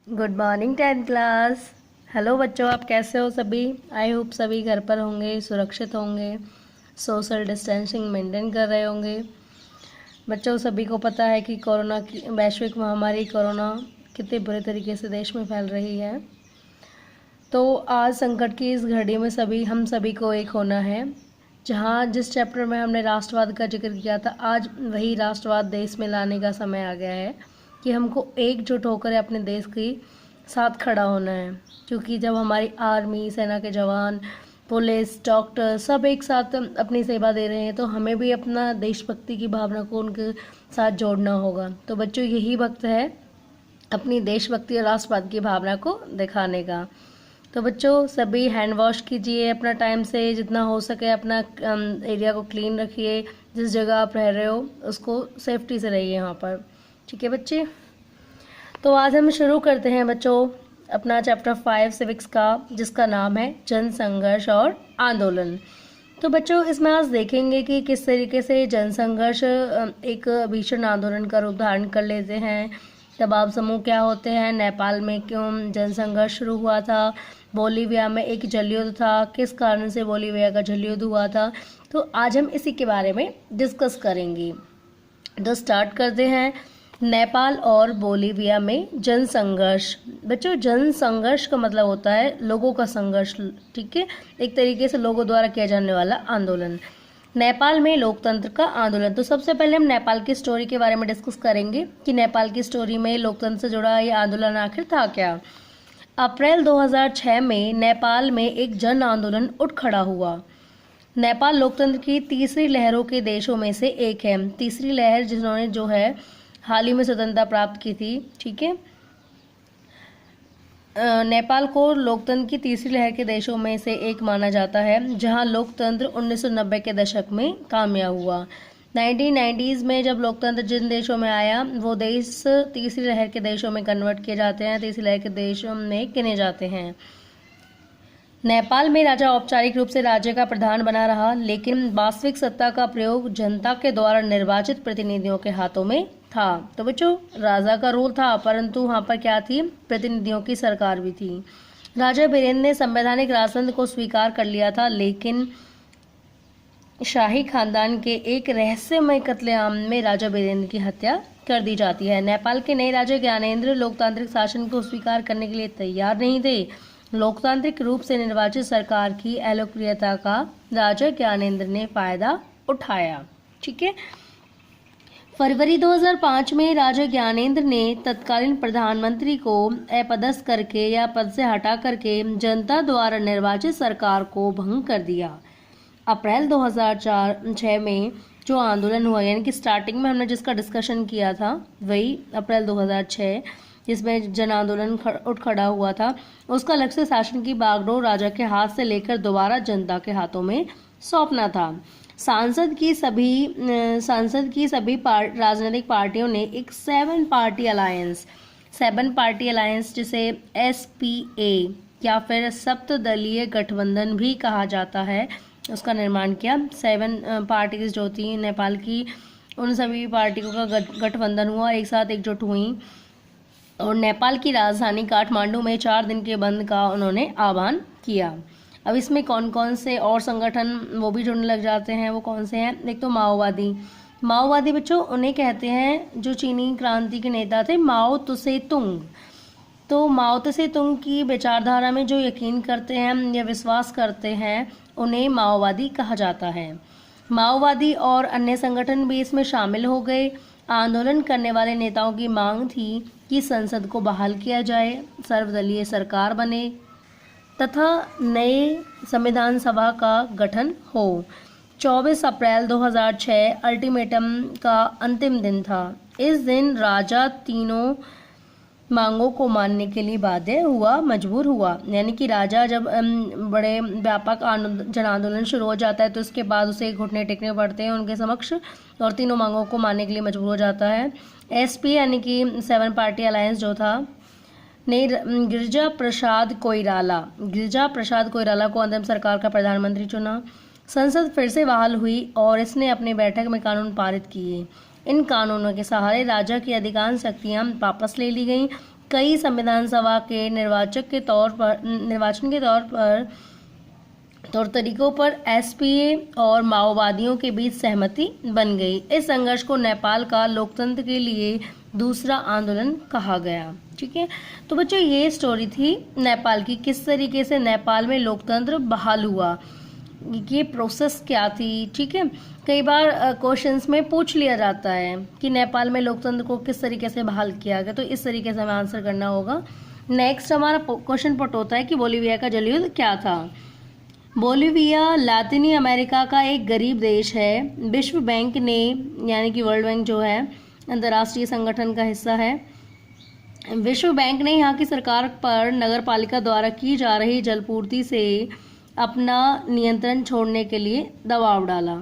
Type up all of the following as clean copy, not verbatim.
Good morning 10th class. Hello बच्चों, आप कैसे हो सभी? आई होप सभी घर पर होंगे, सुरक्षित होंगे, सोशल डिस्टेंसिंग मेंटेन कर रहे होंगे। बच्चों, सभी को पता है कि कोरोना की वैश्विक महामारी कोरोना कितने बुरे तरीके से देश में फैल रही है। तो आज संकट की इस घड़ी में हम सभी को एक होना है। जहाँ जिस चैप्टर में हमने राष्ट्रवाद का जिक्र किया था, आज वही राष्ट्रवाद देश में लाने का समय आ गया है कि हमको एकजुट होकर अपने देश के साथ खड़ा होना है। क्योंकि जब हमारी आर्मी, सेना के जवान, पुलिस, डॉक्टर सब एक साथ अपनी सेवा दे रहे हैं, तो हमें भी अपना देशभक्ति की भावना को उनके साथ जोड़ना होगा। तो बच्चों, यही वक्त है अपनी देशभक्ति और राष्ट्रवाद की भावना को दिखाने का। तो बच्चों, सभी हैंड वॉश कीजिए अपना टाइम से, जितना हो सके अपना एरिया को क्लीन रखिए। जिस जगह आप रह रहे हो उसको सेफ्टी से रहिए यहाँ पर। ठीक है बच्चे? तो आज हम शुरू करते हैं बच्चों अपना चैप्टर 5 सिविक्स का, जिसका नाम है जन संघर्ष और आंदोलन। तो बच्चों, इसमें आज देखेंगे कि किस तरीके से जन संघर्ष एक भीषण आंदोलन का रूप धारण कर लेते हैं। दबाव समूह क्या होते हैं, नेपाल में क्यों जन संघर्ष शुरू हुआ था, बोलीविया में एक जलयुद्ध था, किस कारण से बोलीविया का जलयुद्ध हुआ था। तो आज हम इसी के बारे में डिस्कस करेंगे। तो स्टार्ट करते हैं। नेपाल और बोलीविया में जन संघर्ष। बच्चों, जन संघर्ष का मतलब होता है लोगों का संघर्ष। ठीक है, एक तरीके से लोगों द्वारा किया जाने वाला आंदोलन। नेपाल में लोकतंत्र का आंदोलन। तो सबसे पहले हम नेपाल की स्टोरी के बारे में डिस्कस करेंगे कि नेपाल की स्टोरी में लोकतंत्र से जुड़ा ये आंदोलन आखिर था क्या। अप्रैल 2006 में नेपाल में एक जन आंदोलन उठ खड़ा हुआ। नेपाल लोकतंत्र की तीसरी लहरों के देशों में से एक है। तीसरी लहर जिन्होंने जो है हाल ही में स्वतंत्रता प्राप्त की थी। ठीक है, नेपाल को लोकतंत्र की तीसरी लहर के देशों में से एक माना जाता है, जहां लोकतंत्र 1990 के दशक में कामयाब हुआ। 1990s में जब लोकतंत्र जिन देशों में आया, वो देश तीसरी लहर के देशों में कन्वर्ट किए जाते हैं, तीसरी लहर के देशों में गिने जाते हैं। नेपाल में राजा औपचारिक रूप से राज्य का प्रधान बना रहा, लेकिन वास्तविक सत्ता का प्रयोग जनता के द्वारा निर्वाचित प्रतिनिधियों के हाथों में था। तो बच्चों, राजा का रोल था, परंतु वहां पर क्या थी, प्रतिनिधियों की सरकार भी थी। राजा बीरेंद्र ने संवैधानिक राजतंत्र को स्वीकार कर लिया था, लेकिन शाही खानदान के एक रहस्यमय कत्लेआम में राजा बीरेंद्र की हत्या कर दी जाती है। नेपाल के नए राजा ज्ञानेंद्र लोकतांत्रिक शासन को स्वीकार करने के लिए तैयार नहीं थे। लोकतांत्रिक रूप से निर्वाचित सरकार की अलोकप्रियता का राजा ज्ञानेंद्र ने फायदा उठाया। ठीक है, फरवरी 2005 में राजा ज्ञानेंद्र ने तत्कालीन प्रधानमंत्री को अपदस्थ करके या पद से हटा करके जनता द्वारा निर्वाचित सरकार को भंग कर दिया। अप्रैल 2006 में जो आंदोलन हुआ, यानी कि स्टार्टिंग में हमने जिसका डिस्कशन किया था वही अप्रैल 2006, जिसमें जन आंदोलन उठ खड़ा हुआ था, उसका लक्ष्य शासन की बागडोर राजा के हाथ से लेकर दोबारा जनता के हाथों में सौंपना था। सांसद की सभी राजनीतिक पार्टियों ने एक 7 पार्टी अलायंस जिसे SPA या फिर सप्तदलीय गठबंधन भी कहा जाता है, उसका निर्माण किया। 7 पार्टीज जो थी नेपाल की, उन सभी पार्टियों का गठबंधन हुआ, एक साथ एकजुट हुई और नेपाल की राजधानी काठमांडू में 4 दिन के बंद का उन्होंने आह्वान किया। अब इसमें कौन कौन से और संगठन वो भी जुड़ने लग जाते हैं, वो कौन से हैं? एक तो माओवादी बच्चों उन्हें कहते हैं जो चीनी क्रांति के नेता थे, माओ तुसे तुंग। तो माओ तुसे तुंग की विचारधारा में जो यकीन करते हैं या विश्वास करते हैं, उन्हें माओवादी कहा जाता है। माओवादी और अन्य संगठन भी इसमें शामिल हो गए। आंदोलन करने वाले नेताओं की मांग थी कि संसद को बहाल किया जाए, सर्वदलीय सरकार बने तथा नए संविधान सभा का गठन हो। 24 अप्रैल 2006 अल्टीमेटम का अंतिम दिन था। इस दिन राजा तीनों मांगों को मानने के लिए मजबूर हुआ। यानी कि राजा जब बड़े व्यापक जन आंदोलन शुरू हो जाता है, तो उसके बाद उसे घुटने टेकने पड़ते हैं उनके समक्ष, और तीनों मांगों को मानने के लिए मजबूर हो जाता है। SP यानी कि 7 पार्टी अलायंस जो था ने गिरिजा प्रसाद कोइराला को अंतिम सरकार का प्रधानमंत्री चुना। संसद फिर से बहाल हुई और इसने अपनी बैठक में कानून पारित किए। इन कानूनों के सहारे राजा की अधिकांश शक्तियां वापस ले ली गईं कई संविधान सभा के निर्वाचन के तौर तरीकों पर एसपीए और माओवादियों के बीच सहमति बन गई। इस संघर्ष को नेपाल का लोकतंत्र के लिए दूसरा आंदोलन कहा गया। ठीक है, तो बच्चों ये स्टोरी थी नेपाल की, किस तरीके से नेपाल में लोकतंत्र बहाल हुआ, ये प्रोसेस क्या थी। ठीक है, कई बार क्वेश्चंस में पूछ लिया जाता है कि नेपाल में लोकतंत्र को किस तरीके से बहाल किया गया, तो इस तरीके से हमें आंसर करना होगा। नेक्स्ट हमारा क्वेश्चन पुट होता है कि बोलीविया का जल युद्ध क्या था। बोलीविया लातिनी अमेरिका का एक गरीब देश है। विश्व बैंक ने, यानी कि वर्ल्ड बैंक जो है अंतर्राष्ट्रीय संगठन का हिस्सा है, विश्व बैंक ने यहाँ की सरकार पर नगर पालिका द्वारा की जा रही जलपूर्ति से अपना नियंत्रण छोड़ने के लिए दबाव डाला।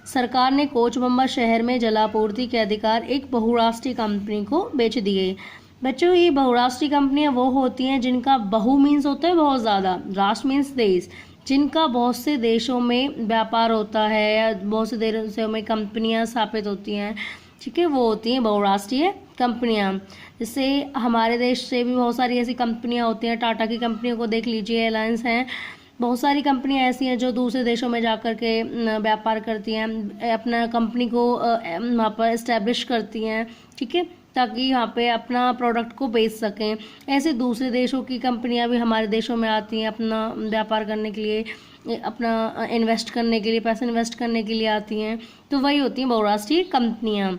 सरकार ने कोचबंबा शहर में जलापूर्ति के अधिकार एक बहुराष्ट्रीय कंपनी को बेच दिए। बच्चों, ये बहुराष्ट्रीय कंपनियां वो होती हैं जिनका बहु मीन्स होता है बहुत ज़्यादा, राष्ट्र मीन्स देश, जिनका बहुत से देशों में व्यापार होता है या बहुत से देशों में कंपनियां स्थापित होती हैं। ठीक है, वो होती हैं बहुराष्ट्रीय कंपनियां। जैसे हमारे देश से भी बहुत सारी ऐसी कंपनियां होती हैं, टाटा की कंपनियों को देख लीजिए, एयरलाइंस हैं, बहुत सारी कंपनियां ऐसी हैं जो दूसरे देशों में जाकर के व्यापार करती हैं, अपना कंपनी को वहाँ पर इस्टेब्लिश करती हैं। ठीक है, ताकि यहाँ पे अपना प्रोडक्ट को बेच सकें। ऐसे दूसरे देशों की कंपनियां भी हमारे देशों में आती हैं अपना व्यापार करने के लिए, अपना इन्वेस्ट करने के लिए, पैसा इन्वेस्ट करने के लिए आती हैं। तो वही होती हैं बहुराष्ट्रीय कंपनियां।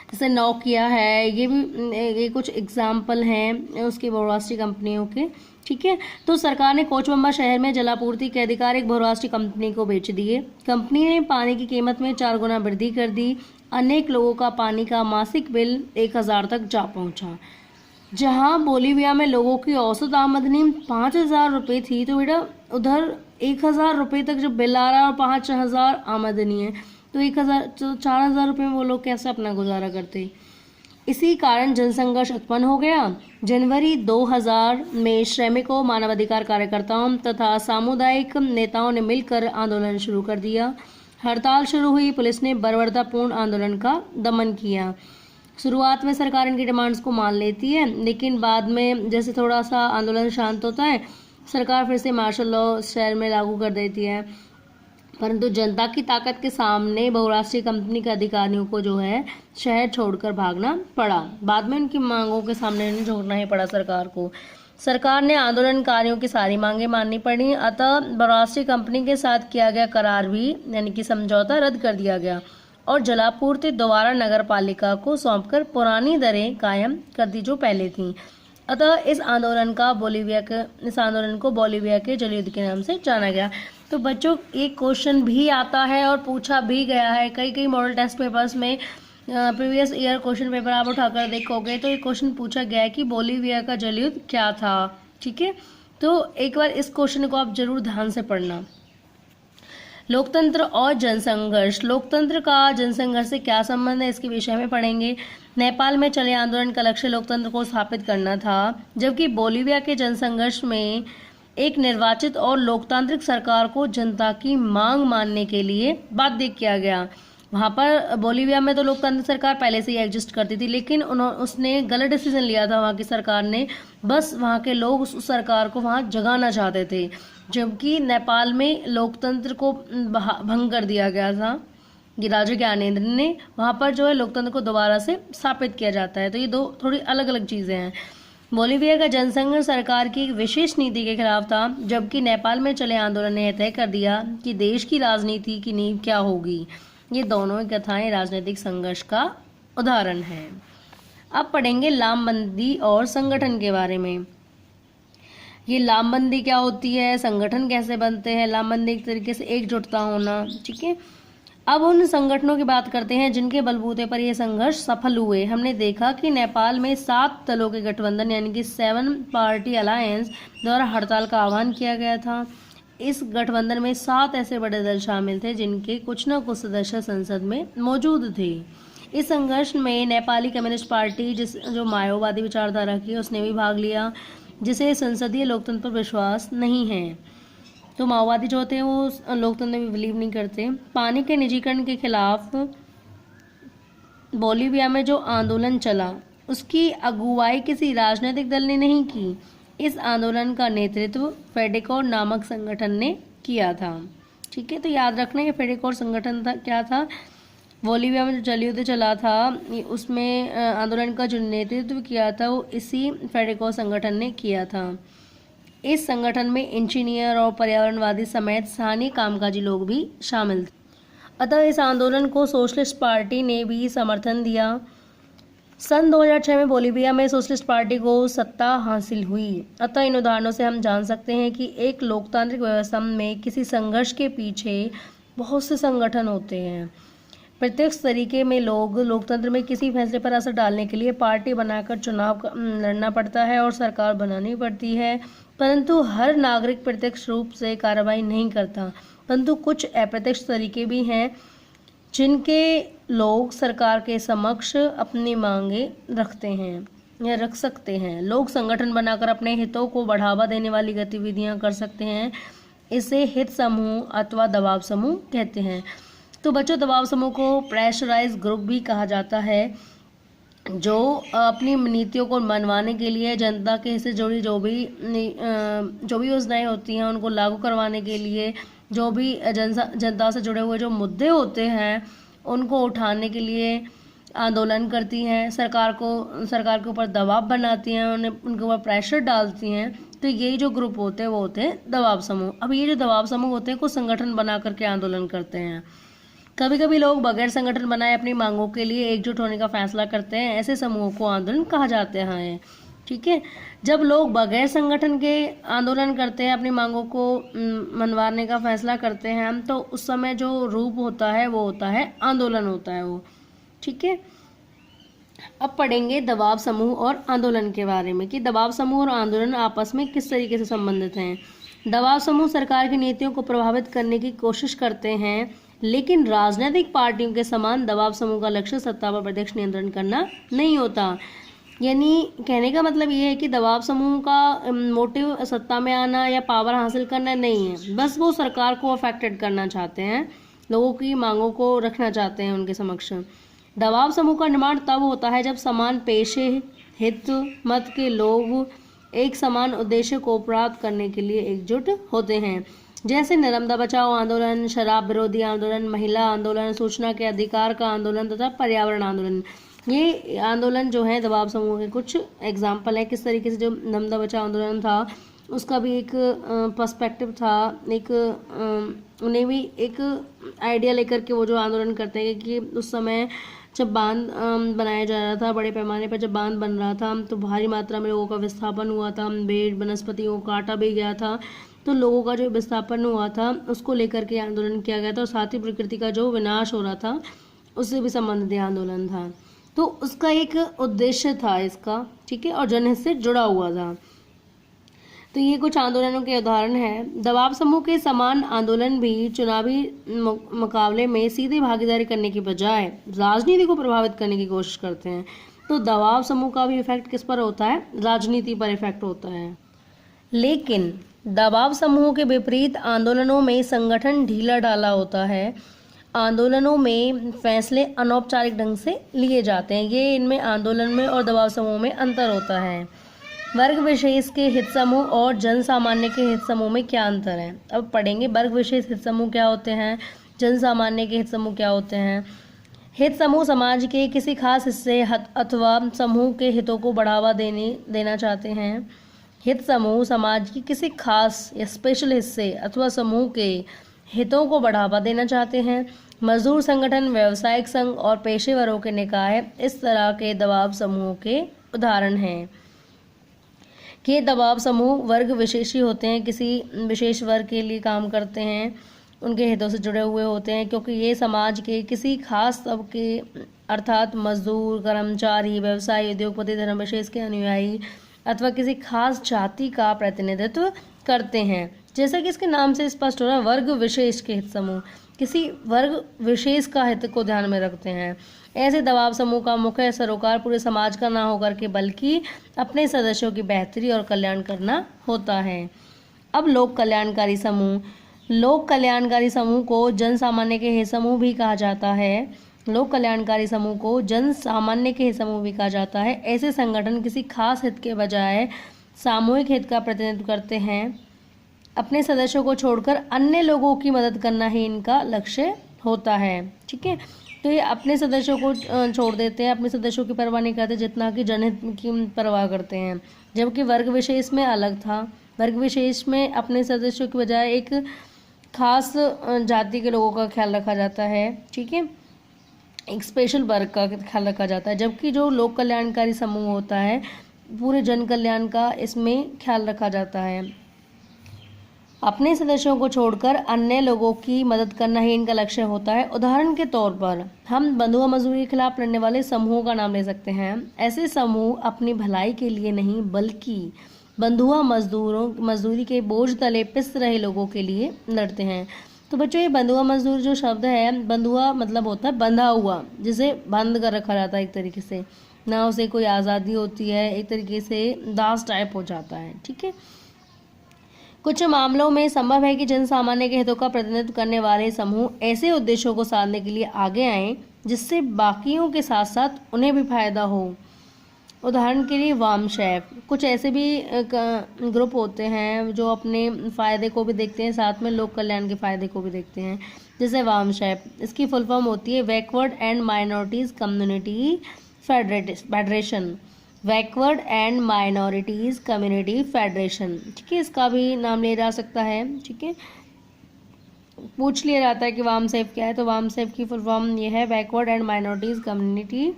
जैसे नोकिया है, ये कुछ एग्जाम्पल हैं उसकी बहुराष्ट्रीय कंपनियों के। ठीक है, तो सरकार ने कोचबंबा शहर में जलापूर्ति के अधिकार एक बहुराष्ट्रीय कंपनी को बेच दिए। कंपनी ने पानी की कीमत में 4 गुना वृद्धि कर दी। अनेक लोगों का पानी का मासिक बिल 1000 तक जा पहुंचा। जहां बोलीविया में लोगों की औसत आमदनी 5000 रुपये थी, तो बेटा उधर 1000 रुपये तक जब बिल आ रहा है और 5000 आमदनी है, तो 4000 रुपये में वो लोग कैसे अपना गुजारा करते। इसी कारण जनसंघर्ष उत्पन्न हो गया। जनवरी 2000 में श्रमिकों, मानवाधिकार कार्यकर्ताओं तथा सामुदायिक नेताओं ने मिलकर आंदोलन शुरू कर दिया। हड़ताल शुरू हुई। पुलिस ने बर्बरतापूर्ण आंदोलन का दमन किया। शुरुआत में सरकार इनकी डिमांड्स को मान लेती है, लेकिन बाद में जैसे थोड़ा सा आंदोलन शांत होता है, सरकार फिर से मार्शल लॉ शहर में लागू कर देती है। परंतु जनता की ताकत के सामने बहुराष्ट्रीय कंपनी के अधिकारियों को जो है शहर छोड़कर भागना पड़ा। बाद में उनकी मांगों के सामने नहीं झुकना ही पड़ा सरकार को। सरकार ने आंदोलनकारियों की सारी मांगें माननी पड़ी। अतः बहुराष्ट्रीय कंपनी के साथ किया गया करार भी, यानी कि समझौता, रद्द कर दिया गया और जलापूर्ति दोबारा नगर पालिका को सौंपकर पुरानी दरें कायम कर दी जो पहले थीं। अतः इस आंदोलन को बोलीविया के जल युद्ध के नाम से जाना गया। तो बच्चों, एक क्वेश्चन भी आता है और पूछा भी गया है कई मॉडल टेस्ट पेपर्स में। प्रीवियस ईयर क्वेश्चन पेपर आप उठाकर देखोगे तो एक क्वेश्चन पूछा गया है कि बोलीविया का जल युद्ध क्या था। ठीक है, तो एक बार इस क्वेश्चन को आप जरूर ध्यान से पढ़ना। लोकतंत्र और जनसंघर्ष। लोकतंत्र का जनसंघर्ष से क्या संबंध है, इसके विषय में पढ़ेंगे। नेपाल में चले आंदोलन का लक्ष्य लोकतंत्र को स्थापित करना था, जबकि बोलीविया के जनसंघर्ष में एक निर्वाचित और लोकतांत्रिक सरकार को जनता की मांग मानने के लिए बाध्य किया गया। वहाँ पर बोलीविया में तो लोकतांत्रिक सरकार पहले से ही एग्जिस्ट करती थी, लेकिन उसने गलत डिसीजन लिया था वहाँ की सरकार ने। बस वहाँ के लोग उस सरकार को वहाँ जगाना चाहते थे, जबकि नेपाल में लोकतंत्र को भंग कर दिया गया था। ये राजा ज्ञानेंद्र ने, वहाँ पर जो है लोकतंत्र को दोबारा से स्थापित किया जाता है। तो ये दो थोड़ी अलग अलग चीज़ें हैं। बोलीविया का जनसंघर्ष सरकार की एक विशेष नीति के खिलाफ था, जबकि नेपाल में चले आंदोलन ने तय कर दिया कि देश की राजनीति की नींव क्या होगी। ये दोनों ही कथाएं राजनीतिक संघर्ष का उदाहरण है। अब पढ़ेंगे लामबंदी और संगठन के बारे में। ये लामबंदी क्या होती है, संगठन कैसे बनते हैं। लामबंदी एक तरीके से एकजुटता होना। ठीक है, अब उन संगठनों की बात करते हैं जिनके बलबूते पर ये संघर्ष सफल हुए। हमने देखा कि नेपाल में 7 दलों के गठबंधन, यानी कि 7 पार्टी अलायंस द्वारा हड़ताल का आह्वान किया गया था। इस गठबंधन में 7 ऐसे बड़े दल शामिल थे जिनके कुछ न कुछ सदस्य संसद में मौजूद थे। इस संघर्ष में नेपाली कम्युनिस्ट पार्टी, जो माओवादी विचारधारा की, उसने भी भाग लिया, जिसे संसदीय लोकतंत्र पर विश्वास नहीं है। तो माओवादी जो होते हैं वो लोकतंत्र में बिलीव नहीं करते। पानी के निजीकरण के खिलाफ बोलीविया में जो आंदोलन चला, उसकी अगुवाई किसी राजनीतिक दल ने नहीं की। इस आंदोलन का नेतृत्व फेडेकोर नामक संगठन ने किया था। ठीक है, तो याद रखना ये फेडेकोर संगठन था, क्या था, बोलीविया में जो जल युद्ध चला था उसमें आंदोलन का जो नेतृत्व किया था वो इसी फेडेकोर संगठन ने किया था। इस संगठन में इंजीनियर और पर्यावरणवादी समेत स्थानीय कामकाजी लोग भी शामिल थे। अतः इस आंदोलन को सोशलिस्ट पार्टी ने भी समर्थन दिया। सन 2006 में बोलीविया में सोशलिस्ट पार्टी को सत्ता हासिल हुई। अतः इन उदाहरणों से हम जान सकते हैं कि एक लोकतांत्रिक व्यवस्था में किसी संघर्ष के पीछे बहुत से संगठन होते हैं। प्रत्यक्ष तरीके में लोग लोकतंत्र में किसी फैसले पर असर डालने के लिए पार्टी बनाकर चुनाव लड़ना पड़ता है और सरकार बनानी पड़ती है, परंतु हर नागरिक प्रत्यक्ष रूप से कार्रवाई नहीं करता। परंतु कुछ अप्रत्यक्ष तरीके भी हैं जिनके लोग सरकार के समक्ष अपनी मांगे रखते हैं या रख सकते हैं। लोग संगठन बनाकर अपने हितों को बढ़ावा देने वाली गतिविधियां कर सकते हैं। इसे हित समूह अथवा दबाव समूह कहते हैं। तो बच्चों, दबाव समूह को प्रेशराइज ग्रुप भी कहा जाता है, जो अपनी नीतियों को मनवाने के लिए जनता के हिस्से जुड़ी जो भी योजनाएं होती हैं उनको लागू करवाने के लिए, जो भी जनता से जुड़े हुए जो मुद्दे होते हैं उनको उठाने के लिए आंदोलन करती हैं, सरकार के ऊपर दबाव बनाती हैं, उनके ऊपर प्रेशर डालती हैं। तो यही जो ग्रुप होते हैं वो होते हैं दबाव समूह। अब ये जो दबाव समूह होते हैं कुछ संगठन बना करके आंदोलन करते हैं। कभी कभी लोग बगैर संगठन बनाए अपनी मांगों के लिए एकजुट होने का फैसला करते हैं। ऐसे समूहों को आंदोलन कहा जाता है। ठीक है, जब लोग बगैर संगठन के आंदोलन करते हैं, अपनी मांगों को मनवाने का फैसला करते हैं, तो उस समय जो रूप होता है वो होता है आंदोलन होता है वो। ठीक है, अब पढ़ेंगे दबाव समूह और आंदोलन के बारे में कि दबाव समूह और आंदोलन आपस में किस तरीके से संबंधित हैं। दबाव समूह सरकार की नीतियों को प्रभावित करने की कोशिश करते हैं, लेकिन राजनीतिक पार्टियों के समान दबाव समूह का लक्ष्य सत्ता पर प्रत्यक्ष नियंत्रण करना नहीं होता। यानी कहने का मतलब ये है कि दबाव समूह का मोटिव सत्ता में आना या पावर हासिल करना नहीं है, बस वो सरकार को अफेक्टेड करना चाहते हैं, लोगों की मांगों को रखना चाहते हैं उनके समक्ष। दबाव समूह का निर्माण तब होता है जब समान पेशे, हित, मत के लोग एक समान उद्देश्य को प्राप्त करने के लिए एकजुट होते हैं, जैसे नर्मदा बचाओ आंदोलन, शराब विरोधी आंदोलन, महिला आंदोलन, सूचना के अधिकार का आंदोलन तथा पर्यावरण आंदोलन। ये आंदोलन जो है दबाव समूह के कुछ एग्जाम्पल है। किस तरीके से जो नर्मदा बचाओ आंदोलन था उसका भी एक पर्सपेक्टिव था, उन्हें भी एक आइडिया लेकर के वो जो आंदोलन करते हैं कि उस समय जब बांध बनाया जा रहा था, बड़े पैमाने पर जब बांध बन रहा था तो भारी मात्रा में लोगों का विस्थापन हुआ था, पेड़ वनस्पतियों को काटा भी गया था, तो लोगों का जो विस्थापन हुआ था उसको लेकर के आंदोलन किया गया था और साथ ही प्रकृति का जो विनाश हो रहा था उससे भी संबंधित आंदोलन था। तो उसका एक उद्देश्य था इसका, ठीक है, और जनहित से जुड़ा हुआ था। तो ये कुछ आंदोलनों के उदाहरण हैं। दबाव समूह के समान आंदोलन भी चुनावी मुकाबले में सीधे भागीदारी करने की बजाय राजनीति को प्रभावित करने की कोशिश करते हैं। तो दबाव समूह का भी इफेक्ट किस पर होता है? राजनीति पर इफेक्ट होता है। लेकिन दबाव समूह के विपरीत आंदोलनों में संगठन ढीला ढाला होता है। आंदोलनों में फैसले अनौपचारिक ढंग से लिए जाते हैं। ये इनमें आंदोलन में और दबाव समूह में अंतर होता है। वर्ग विशेष के हित समूह और जन सामान्य के हित समूह में क्या अंतर है? अब पढ़ेंगे वर्ग विशेष हित समूह क्या होते हैं, जन सामान्य के हित समूह क्या होते हैं। हित समूह समाज के किसी खास हिस्से अथवा समूह के हितों को बढ़ावा देना चाहते हैं। हित समूह समाज की किसी खास या स्पेशल हिस्से अथवा समूह के हितों को बढ़ावा देना चाहते हैं। मजदूर संगठन, व्यावसायिक संघ और पेशेवरों के निकाय इस तरह के दबाव समूहों के उदाहरण हैं। ये दबाव समूह वर्ग विशेषी होते हैं, किसी विशेष वर्ग के लिए काम करते हैं, उनके हितों से जुड़े हुए होते हैं, क्योंकि ये समाज के किसी खास तबके अर्थात मजदूर, कर्मचारी, व्यवसायी, उद्योगपति, धर्म विशेष के अनुयायी अथवा किसी खास जाति का प्रतिनिधित्व करते हैं। जैसा कि इसके नाम से स्पष्ट हो रहा है, वर्ग विशेष के हित समूह किसी वर्ग विशेष का हित को ध्यान में रखते हैं। ऐसे दबाव समूह का मुख्य सरोकार पूरे समाज का ना होकर के बल्कि अपने सदस्यों की बेहतरी और कल्याण करना होता है। अब लोक कल्याणकारी समूह को जन सामान्य के हित समूह भी कहा जाता है। लोक कल्याणकारी समूह को जन सामान्य के समूह भी कहा जाता है। ऐसे संगठन किसी खास हित के बजाय सामूहिक हित का प्रतिनिधित्व करते हैं। अपने सदस्यों को छोड़कर अन्य लोगों की मदद करना ही इनका लक्ष्य होता है। ठीक है, तो ये अपने सदस्यों को छोड़ देते हैं, अपने सदस्यों की परवाह नहीं करते जितना कि जनहित की परवाह करते हैं। जबकि वर्ग विशेष में अलग था। वर्ग विशेष में अपने सदस्यों की बजाय एक खास जाति के लोगों का ख्याल रखा जाता है। ठीक है, एक स्पेशल वर्ग का ख्याल रखा जाता है। जबकि जो लोक कल्याणकारी समूह होता है, पूरे जन कल्याण का इसमें ख्याल रखा जाता है। अपने सदस्यों को छोड़कर अन्य लोगों की मदद करना ही इनका लक्ष्य होता है। उदाहरण के तौर पर हम बंधुआ मजदूरी के खिलाफ लड़ने वाले समूहों का नाम ले सकते हैं। ऐसे समूह अपनी भलाई के लिए नहीं बल्कि बंधुआ मजदूरी के बोझ तले पिस रहे लोगों के लिए लड़ते हैं। तो बच्चों, ये बंधुआ मजदूर जो शब्द है, बंधुआ मतलब होता है बंधा हुआ, जिसे बंद कर रखा जाता है एक तरीके से, ना उसे कोई आज़ादी होती है, एक तरीके से दास टाइप हो जाता है। ठीक है, कुछ मामलों में संभव है कि जन सामान्य के हितों का प्रतिनिधित्व करने वाले समूह ऐसे उद्देश्यों को साधने के लिए आगे आए जिससे बाकियों के साथ साथ उन्हें भी फायदा हो। उदाहरण के लिए वामशैफ, कुछ ऐसे भी ग्रुप होते हैं जो अपने फायदे को भी देखते हैं, साथ में लोक कल्याण के फायदे को भी देखते हैं, जैसे वामशैफ। इसकी फुल फॉर्म होती है backward and minorities community federation. Backward and minorities community federation. ठीक है, इसका भी नाम लिया जा सकता है। ठीक है, पूछ लिया जाता है कि वामसेफ क्या है, तो वामसेफ की फुल फॉर्म ये है backward and minorities community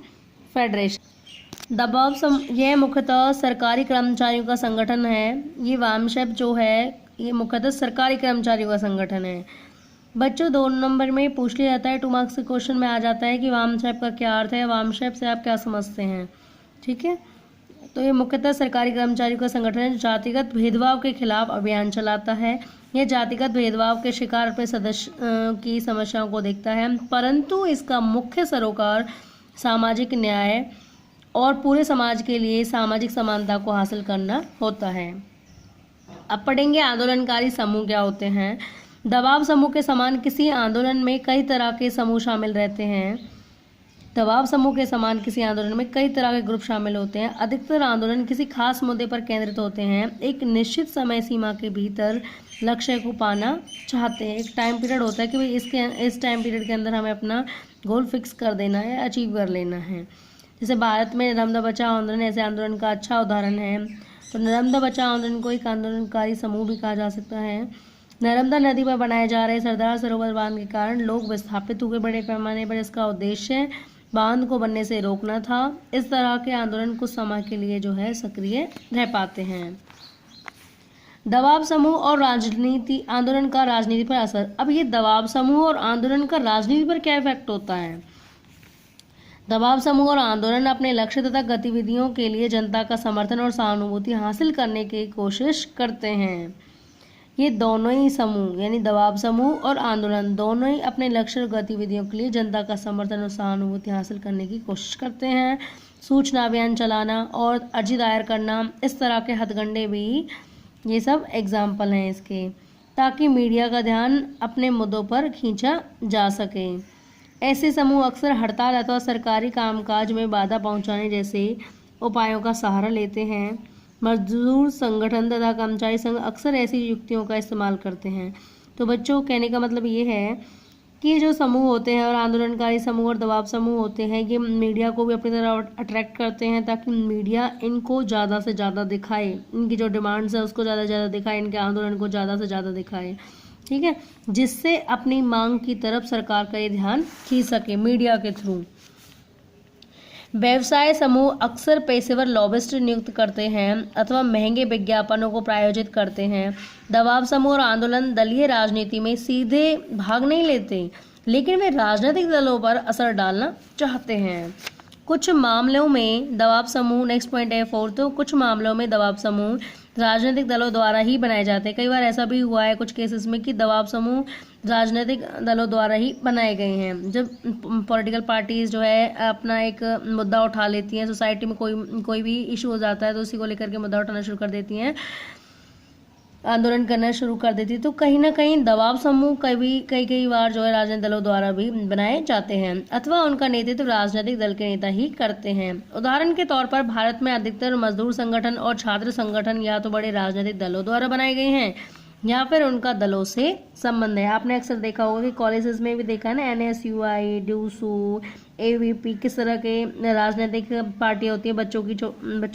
federation. यह मुख्यतः सरकारी कर्मचारियों का संगठन है। ये वामशैफ जो है ये मुख्यतः सरकारी कर्मचारियों का संगठन है। बच्चों, 2 नंबर में पूछ लिया जाता है, 2 मार्क्स के क्वेश्चन में आ जाता है कि वामशैफ का क्या अर्थ है, वामशैफ से आप क्या समझते हैं। ठीक है, तो ये मुख्यतः सरकारी कर्मचारियों का संगठन है जो जातिगत भेदभाव के खिलाफ अभियान चलाता है। यह जातिगत भेदभाव के शिकार अपने सदस्य की समस्याओं को देखता है, परंतु इसका मुख्य सरोकार सामाजिक न्याय और पूरे समाज के लिए सामाजिक समानता को हासिल करना होता है। अब पढ़ेंगे आंदोलनकारी समूह क्या होते हैं। दबाव समूह के समान किसी आंदोलन में कई तरह के समूह शामिल रहते हैं। दबाव समूह के समान किसी आंदोलन में कई तरह के ग्रुप शामिल होते हैं। अधिकतर आंदोलन किसी खास मुद्दे पर केंद्रित होते हैं, एक निश्चित समय सीमा के भीतर लक्ष्य को पाना चाहते हैं। एक टाइम पीरियड होता है कि भाई इस टाइम पीरियड के अंदर हमें अपना गोल फिक्स कर देना है, अचीव कर लेना है। जैसे भारत में नर्मदा बचाओ आंदोलन ऐसे आंदोलन का अच्छा उदाहरण है। तो नर्मदा बचाओ आंदोलन को एक आंदोलनकारी समूह भी कहा जा सकता है। नर्मदा नदी पर बनाए जा रहे सरदार सरोवर बांध के कारण लोग विस्थापित हुए बड़े पैमाने पर। इसका उद्देश्य बांध को बनने से रोकना था। इस तरह के आंदोलन कुछ समय के लिए जो है सक्रिय रह पाते हैं। दबाव समूह और राजनीति, आंदोलन का राजनीति पर असर। अब ये दबाव समूह और आंदोलन का राजनीति पर क्या इफेक्ट होता है। दबाव समूह और आंदोलन अपने लक्ष्य तथा गतिविधियों के लिए जनता का समर्थन और सहानुभूति हासिल करने की कोशिश करते हैं। ये दोनों ही समूह यानी दबाव समूह और आंदोलन दोनों ही अपने लक्ष्य और गतिविधियों के लिए जनता का समर्थन और सहानुभूति हासिल करने की कोशिश करते हैं। सूचना अभियान चलाना और अर्जी दायर करना, इस तरह के हथकंडे भी ये सब एग्जाम्पल हैं इसके, ताकि मीडिया का ध्यान अपने मुद्दों पर खींचा जा सके। ऐसे समूह अक्सर हड़ताल अथवा सरकारी कामकाज में बाधा पहुंचाने जैसे उपायों का सहारा लेते हैं। मजदूर संगठन तथा कर्मचारी संघ अक्सर ऐसी युक्तियों का इस्तेमाल करते हैं। तो बच्चों, कहने का मतलब ये है कि जो समूह होते हैं और आंदोलनकारी समूह और दबाव समूह होते हैं, ये मीडिया को भी अपनी तरफ अट्रैक्ट करते हैं ताकि मीडिया इनको ज़्यादा से ज़्यादा दिखाए, इनकी जो डिमांड्स है उसको ज़्यादा से ज़्यादा दिखाए, इनके आंदोलन को ज़्यादा से ज़्यादा दिखाए। ठीक है, जिससे अपनी मांग की तरफ सरकार का ये ध्यान खींच सके मीडिया के थ्रू। व्यवसाय समूह अक्सर पेशेवर लॉबिस्ट नियुक्त करते हैं अथवा महंगे विज्ञापनों को प्रायोजित करते हैं। दबाव समूह और आंदोलन दलीय राजनीति में सीधे भाग नहीं लेते, लेकिन वे राजनीतिक दलों पर असर डालना चाहते हैं। कुछ मामलों में दबाव समूह, नेक्स्ट पॉइंट है 4, तो कुछ मामलों में दबाव समूह राजनीतिक दलों द्वारा ही बनाए जाते हैं। कई बार ऐसा भी हुआ है कुछ केसेस में कि दबाव समूह राजनीतिक दलों द्वारा ही बनाए गए हैं। जब पॉलिटिकल पार्टीज जो है अपना एक मुद्दा उठा लेती हैं, सोसाइटी में कोई भी इशू हो जाता है तो उसी को लेकर के मुद्दा उठाना शुरू कर देती हैं, आंदोलन करना शुरू कर देती। तो कहीं ना कहीं दबाव समूह कई बार जो है राजनीतिक दलों द्वारा भी बनाए जाते हैं अथवा उनका नेतृत्व राजनीतिक दल के नेता ही करते हैं। उदाहरण के तौर पर भारत में अधिकतर मजदूर संगठन और छात्र संगठन या तो बड़े राजनीतिक दलों द्वारा बनाए गए हैं या फिर उनका दलों से संबंध है। आपने अक्सर देखा होगा कि कॉलेजेस में भी देखा है ना, NSUI, DUSU, AVP, किस तरह के राजनीतिक पार्टियां होती हैं, बच्चों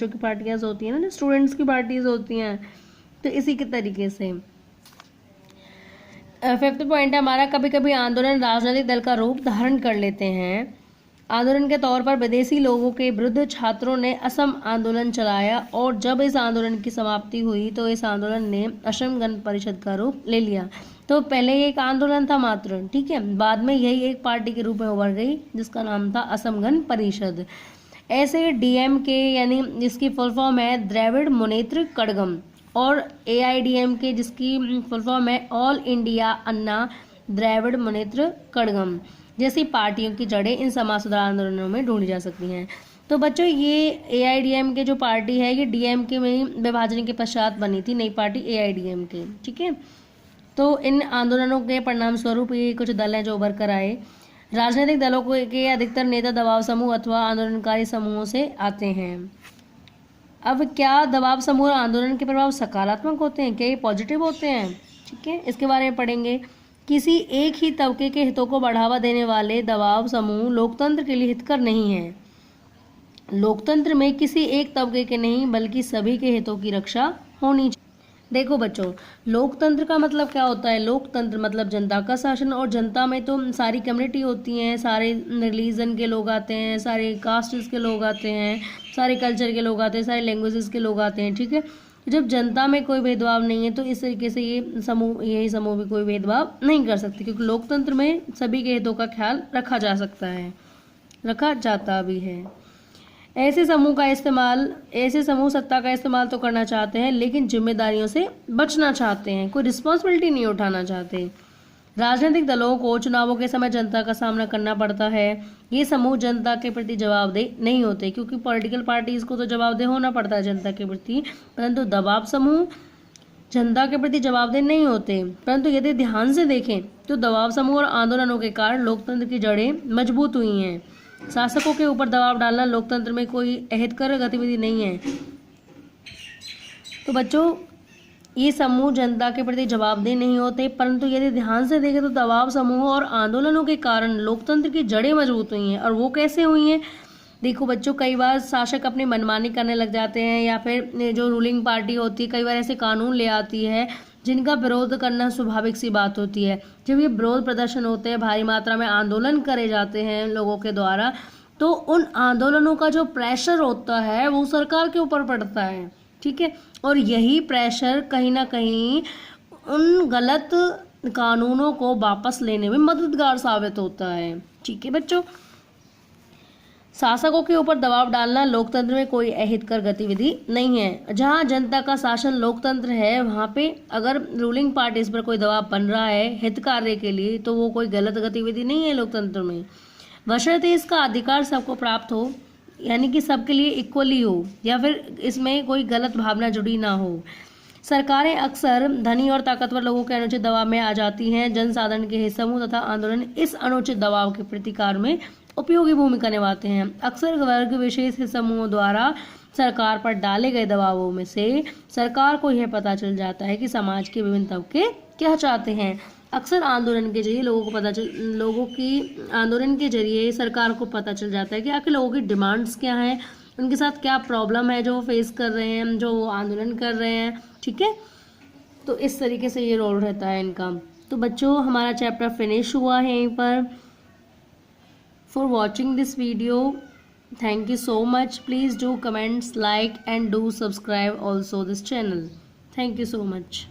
की पार्टियां होती हैं ना, स्टूडेंट्स की पार्टीज होती हैं। तो इसी के तरीके से फिफ्थ पॉइंट है हमारा, कभी कभी आंदोलन राजनीतिक दल का रूप धारण कर लेते हैं। आंदोलन के तौर पर विदेशी लोगों के विरुद्ध छात्रों ने असम आंदोलन चलाया और जब इस आंदोलन की समाप्ति हुई तो इस आंदोलन ने असम गण परिषद का रूप ले लिया। तो पहले ये एक आंदोलन था मात्र, ठीक है, बाद में यही एक पार्टी के रूप में उभर गई जिसका नाम था असम गण परिषद। ऐसे DMK यानी जिसकी फुल फॉर्म है द्रविड़ मुनेत्र कड़गम और AIDMK जिसकी फुल फॉर्म है ऑल इंडिया अन्ना द्रविड़ मुनेत्र कड़गम जैसी पार्टियों की जड़ें इन समाज सुधार आंदोलनों में ढूंढी जा सकती हैं। तो बच्चों ये AIDMK जो पार्टी है ये DMK में विभाजन के पश्चात बनी थी नई पार्टी AIDMK, ठीक है। तो इन आंदोलनों के परिणाम स्वरूप ये कुछ दल हैं जो उभर कर आए। राजनीतिक दलों के अधिकतर नेता दबाव समूह अथवा आंदोलनकारी समूहों से आते हैं। अब क्या दबाव समूह और आंदोलन के प्रभाव सकारात्मक होते हैं, क्या ये पॉजिटिव होते हैं, ठीक है, इसके बारे में पढ़ेंगे। किसी एक ही तबके के हितों को बढ़ावा देने वाले दबाव समूह लोकतंत्र के लिए हितकर नहीं है। लोकतंत्र में किसी एक तबके के नहीं बल्कि सभी के हितों की रक्षा होनी चाहिए। देखो बच्चों, लोकतंत्र का मतलब क्या होता है? लोकतंत्र मतलब जनता का शासन, और जनता में तो सारी कम्युनिटी होती हैं, सारे रिलीजन के लोग आते हैं, सारे कास्ट्स के लोग आते हैं, सारे कल्चर के लोग आते हैं, सारे लैंग्वेजेस के लोग आते हैं, ठीक है। जब जनता में कोई भेदभाव नहीं है तो इस तरीके से यही समूह भी कोई भेदभाव नहीं कर सकते, क्योंकि लोकतंत्र में सभी के हितों का ख्याल रखा जा सकता है, रखा जाता भी है। ऐसे समूह सत्ता का इस्तेमाल तो करना चाहते हैं लेकिन जिम्मेदारियों से बचना चाहते हैं, कोई रिस्पॉन्सिबिलिटी नहीं उठाना चाहते। राजनीतिक दलों को चुनावों के समय जनता का सामना करना पड़ता है। ये समूह जनता के प्रति जवाबदेह नहीं होते, क्योंकि पॉलिटिकल पार्टीज को तो जवाबदेह होना पड़ता है जनता के प्रति, परंतु दबाव समूह जनता के प्रति जवाबदेह नहीं होते। परंतु यदि ध्यान से देखें तो दबाव समूह और आंदोलनों के कारण लोकतंत्र की जड़ें मजबूत हुई हैं। शासकों के ऊपर दबाव डालना लोकतंत्र में कोई अहितकर गतिविधि नहीं है। तो बच्चों, ये समूह जनता के प्रति जवाबदेह नहीं होते, परंतु यदि ध्यान से देखें तो दबाव समूह और आंदोलनों के कारण लोकतंत्र की जड़ें मजबूत हुई हैं। और वो कैसे हुई हैं? देखो बच्चों, कई बार शासक अपनी मनमानी करने लग जाते हैं या फिर जो रूलिंग पार्टी होती है कई बार ऐसे कानून ले आती है जिनका विरोध करना स्वाभाविक सी बात होती है। जब ये विरोध प्रदर्शन होते हैं, भारी मात्रा में आंदोलन करे जाते हैं लोगों के द्वारा, तो उन आंदोलनों का जो प्रेशर होता है वो सरकार के ऊपर पड़ता है, ठीक है। और यही प्रेशर कहीं ना कहीं उन गलत कानूनों को वापस लेने में मददगार साबित होता है, ठीक है बच्चों। शासकों के ऊपर दबाव डालना लोकतंत्र में कोई अहितकर गतिविधि नहीं है। जहां जनता का शासन लोकतंत्र है, वहां पे अगर रूलिंग पार्टीज पर कोई दबाव बन रहा है हित कार्य के लिए, तो वो कोई गलत गतिविधि नहीं है लोकतंत्र में, बशर्ते इसका अधिकार सबको प्राप्त हो, यानी कि सबके लिए इक्वली हो, या फिर इसमें कोई गलत भावना जुड़ी ना हो। सरकारें अक्सर धनी और ताकतवर लोगों के अनुचित दबाव में आ जाती हैं। जनसाधारण के हित समूह तथा आंदोलन इस अनुचित दबाव के प्रतिकार में उपयोगी भूमिका निभाते हैं। अक्सर वर्ग विशेष हित समूहों द्वारा सरकार पर डाले गए दबावों में से सरकार को यह पता चल जाता है कि समाज के विभिन्न तबके क्या चाहते हैं। अक्सर आंदोलन के जरिए आंदोलन के जरिए सरकार को पता चल जाता है कि आखिर लोगों की डिमांड्स क्या हैं, उनके साथ क्या प्रॉब्लम है जो वो फेस कर रहे हैं, जो वो आंदोलन कर रहे हैं, ठीक है। तो इस तरीके से ये रोल रहता है इनका। तो बच्चों, हमारा चैप्टर फिनिश हुआ है यहीं पर। For watching this video, thank you so much. Please do comments, like and do subscribe also this channel. Thank you so much.